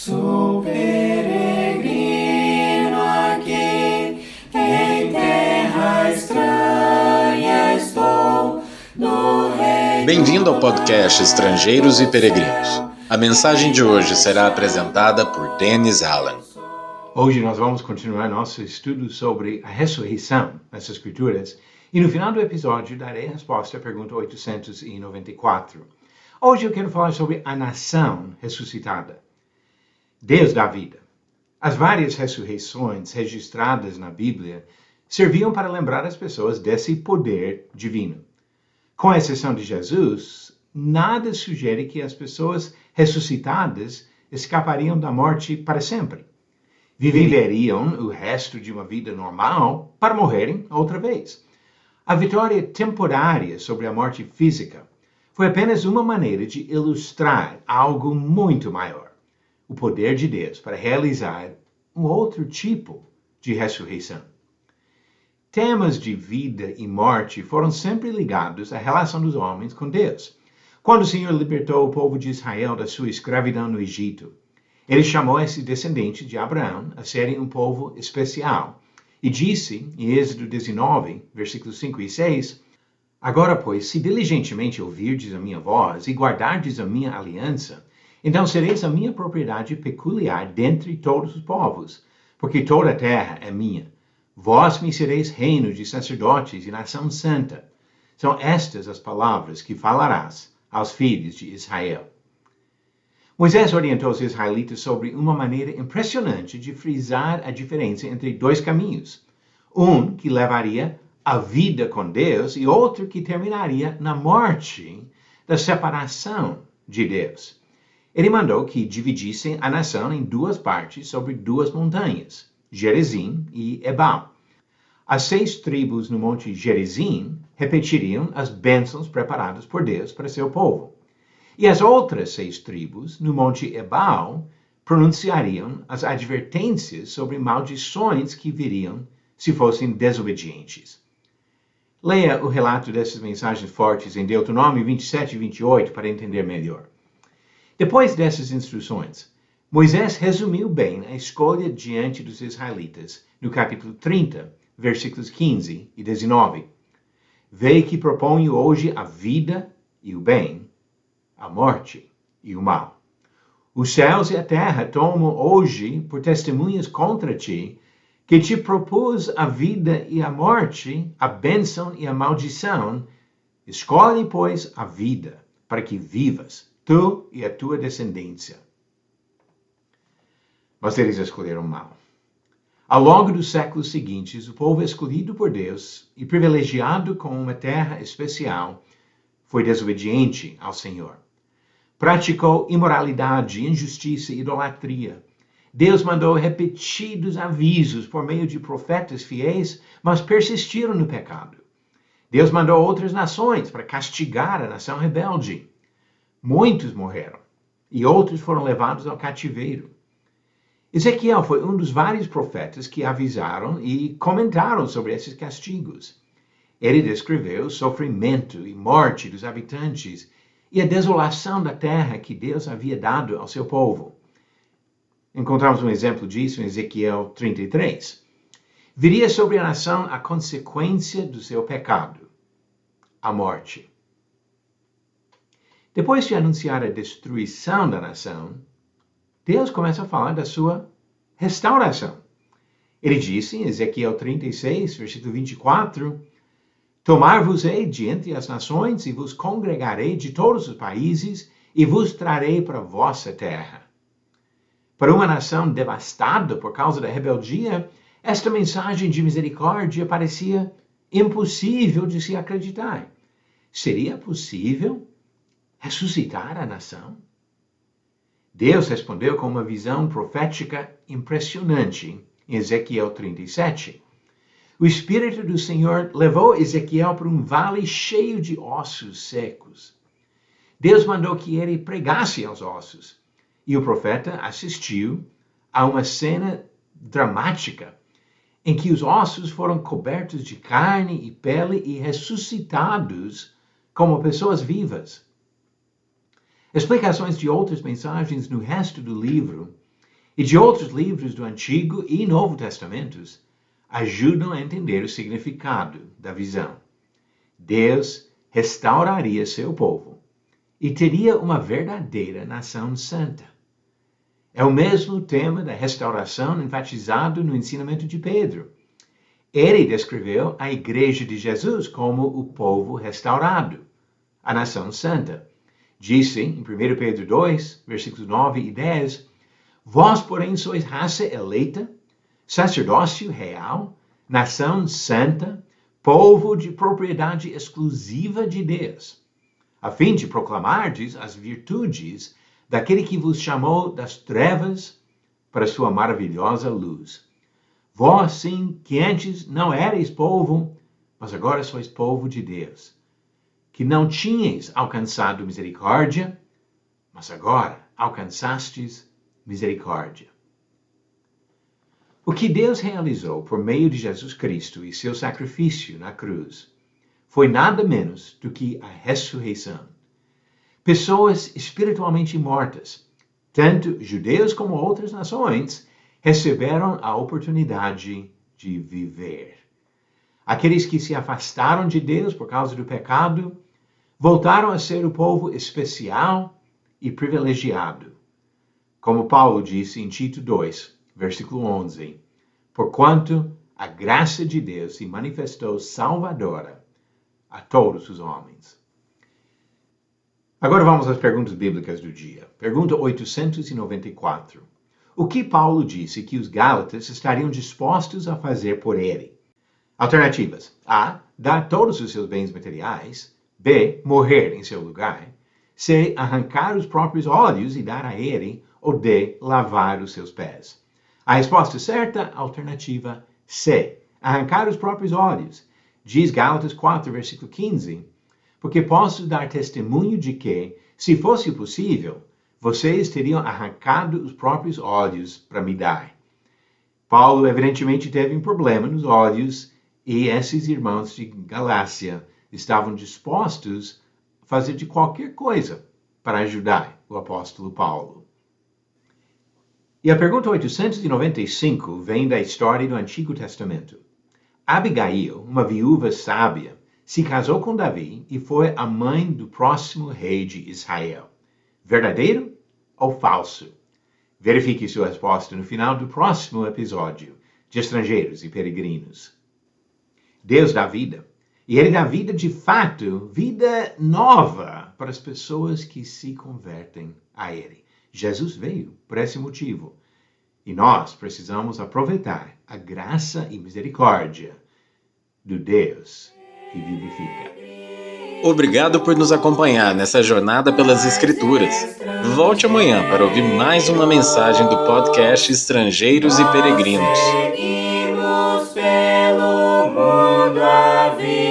Sou peregrino aqui, em terra estranha estou, no reino. Bem-vindo ao podcast Estrangeiros e Peregrinos. A mensagem de hoje será apresentada por Dennis Allen. Hoje nós vamos continuar nosso estudo sobre a ressurreição nas Escrituras e no final do episódio darei a resposta à pergunta 894. Hoje eu quero falar sobre a nação ressuscitada. Deus dá vida. As várias ressurreições registradas na Bíblia serviam para lembrar as pessoas desse poder divino. Com exceção de Jesus, nada sugere que as pessoas ressuscitadas escapariam da morte para sempre. Viveriam o resto de uma vida normal para morrerem outra vez. A vitória temporária sobre a morte física foi apenas uma maneira de ilustrar algo muito maior. O poder de Deus para realizar um outro tipo de ressurreição. Temas de vida e morte foram sempre ligados à relação dos homens com Deus. Quando o Senhor libertou o povo de Israel da sua escravidão no Egito, ele chamou esses descendentes de Abraão a serem um povo especial e disse, em Êxodo 19, versículos 5 e 6, agora, pois, se diligentemente ouvirdes a minha voz e guardardes a minha aliança, então sereis a minha propriedade peculiar dentre todos os povos, porque toda a terra é minha. Vós me sereis reino de sacerdotes e nação santa. São estas as palavras que falarás aos filhos de Israel. Moisés orientou os israelitas sobre uma maneira impressionante de frisar a diferença entre dois caminhos. Um que levaria à vida com Deus e outro que terminaria na morte da separação de Deus. Ele mandou que dividissem a nação em duas partes sobre duas montanhas, Gerizim e Ebal. As 6 tribos no monte Gerizim repetiriam as bênçãos preparadas por Deus para seu povo. E as outras 6 tribos no monte Ebal pronunciariam as advertências sobre maldições que viriam se fossem desobedientes. Leia o relato dessas mensagens fortes em Deuteronômio 27 e 28 para entender melhor. Depois dessas instruções, Moisés resumiu bem a escolha diante dos israelitas no capítulo 30, versículos 15 e 19. Vê que proponho hoje a vida e o bem, a morte e o mal. Os céus e a terra tomam hoje por testemunhas contra ti, que te propus a vida e a morte, a bênção e a maldição. Escolhe, pois, a vida, para que vivas, tu e a tua descendência. Mas eles escolheram mal. Ao longo dos séculos seguintes, o povo escolhido por Deus e privilegiado com uma terra especial foi desobediente ao Senhor. Praticou imoralidade, injustiça e idolatria. Deus mandou repetidos avisos por meio de profetas fiéis, mas persistiram no pecado. Deus mandou outras nações para castigar a nação rebelde. Muitos morreram e outros foram levados ao cativeiro. Ezequiel foi um dos vários profetas que avisaram e comentaram sobre esses castigos. Ele descreveu o sofrimento e morte dos habitantes e a desolação da terra que Deus havia dado ao seu povo. Encontramos um exemplo disso em Ezequiel 33. Viria sobre a nação a consequência do seu pecado, a morte. Depois de anunciar a destruição da nação, Deus começa a falar da sua restauração. Ele disse em Ezequiel 36, versículo 24, tomar-vos-ei de entre as nações e vos congregarei de todos os países e vos trarei para a vossa terra. Para uma nação devastada por causa da rebeldia, esta mensagem de misericórdia parecia impossível de se acreditar. Seria possível ressuscitar a nação? Deus respondeu com uma visão profética impressionante em Ezequiel 37. O Espírito do Senhor levou Ezequiel para um vale cheio de ossos secos. Deus mandou que ele pregasse aos ossos, e o profeta assistiu a uma cena dramática em que os ossos foram cobertos de carne e pele e ressuscitados como pessoas vivas. Explicações de outras mensagens no resto do livro e de outros livros do Antigo e Novo Testamentos ajudam a entender o significado da visão. Deus restauraria seu povo e teria uma verdadeira nação santa. É o mesmo tema da restauração enfatizado no ensinamento de Pedro. Ele descreveu a Igreja de Jesus como o povo restaurado, a nação santa. Disse em 1 Pedro 2, versículos 9 e 10, vós, porém, sois raça eleita, sacerdócio real, nação santa, povo de propriedade exclusiva de Deus, a fim de proclamardes as virtudes daquele que vos chamou das trevas para a sua maravilhosa luz. Vós, sim, que antes não erais povo, mas agora sois povo de Deus, que não tinhais alcançado misericórdia, mas agora alcançastes misericórdia. O que Deus realizou por meio de Jesus Cristo e seu sacrifício na cruz foi nada menos do que a ressurreição. Pessoas espiritualmente mortas, tanto judeus como outras nações, receberam a oportunidade de viver. Aqueles que se afastaram de Deus por causa do pecado voltaram a ser o povo especial e privilegiado. Como Paulo disse em Tito 2, versículo 11, porquanto a graça de Deus se manifestou salvadora a todos os homens. Agora vamos às perguntas bíblicas do dia. Pergunta 894. O que Paulo disse que os gálatas estariam dispostos a fazer por ele? Alternativas. A. Dar todos os seus bens materiais. B. Morrer em seu lugar. C. Arrancar os próprios olhos e dar a ele. Ou D. Lavar os seus pés. A resposta certa, alternativa C. Arrancar os próprios olhos. Diz Gálatas 4, versículo 15. Porque posso dar testemunho de que, se fosse possível, vocês teriam arrancado os próprios olhos para me dar. Paulo evidentemente teve um problema nos olhos e esses irmãos de Galácia estavam dispostos a fazer de qualquer coisa para ajudar o apóstolo Paulo. E a pergunta 895 vem da história do Antigo Testamento. Abigail, uma viúva sábia, se casou com Davi e foi a mãe do próximo rei de Israel. Verdadeiro ou falso? Verifique sua resposta no final do próximo episódio de Estrangeiros e Peregrinos. Deus dá vida, e Ele dá vida de fato, vida nova para as pessoas que se convertem a Ele. Jesus veio por esse motivo, e nós precisamos aproveitar a graça e misericórdia do Deus que vivifica. Obrigado por nos acompanhar nessa jornada pelas Escrituras. Volte amanhã para ouvir mais uma mensagem do podcast Estrangeiros e Peregrinos. Seguimos pelo mundo a vida.